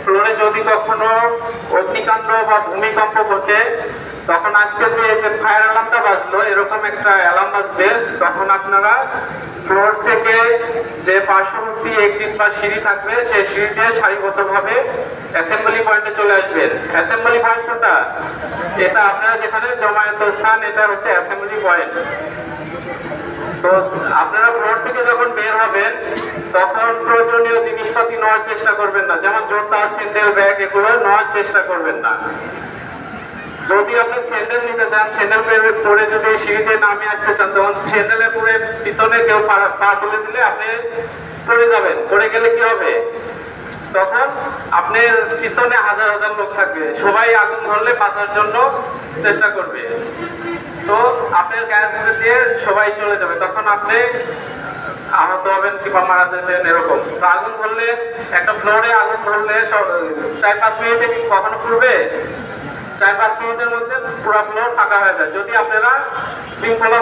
ফ্লোরে যদি কখনো অগ্নিকাণ্ড বা ভূমিকম্প ঘটে, তখন আজকে যে ফায়ার অ্যালার্মটা বাজলো, এরকম একটা অ্যালার্ম বাজবে, তখন আপনারা ফ্লোর থেকে যে পার্শ্ববর্তী এক্সিট বা সিঁড়ি থাকবে, সেই সিঁড়িতে সারিবদ্ধভাবে অ্যাসেম্বলি পয়েন্টে চলে আসবেন। অ্যাসেম্বলি পয়েন্ট কোনটা? এটা আপনারা যেখানে জমায়েত স্থান, এটা হচ্ছে অ্যাসেম্বলি পয়েন্ট। তো আপনারা ফ্লোর থেকে যখন বের হবেন, তখন প্রয়োজনীয় জিনিসপাতি নেওয়ার চেষ্টা করবেন না, যেমন জুতা, স্যান্ডেল, ব্যাগ, এগুলো নেওয়ার চেষ্টা করবেন না। যদি আপনি স্যান্ডেল নিতে চান, স্যান্ডেল পরে যদি সিঁড়িতে নামে আসতে চান, তখন স্যান্ডেলে পরে পিছনে কেউ পা তুলে দিলে আপনি পড়ে যাবেন। পড়ে গেলে কি হবে? তখন আপনার পিছনে হাজার হাজার লোক থাকবে, সবাই আগুন ধরলে বাঁচার জন্য চেষ্টা করবে। তো আপনার গায়ের মধ্যে দিয়ে সবাই চলে যাবে, তখন আপনি আহত হবেন কিংবা মারা যাবেন এরকম। তো আগুন ধরলে, একটা ফ্লোরে আগুন ধরলে 4-5 মিনিটে কখনো পুড়বে? 4-5 মিনিটের মধ্যে পুরো ফ্লোর ফাঁকা হয়ে যায়। যদি আপনারা শৃঙ্খলা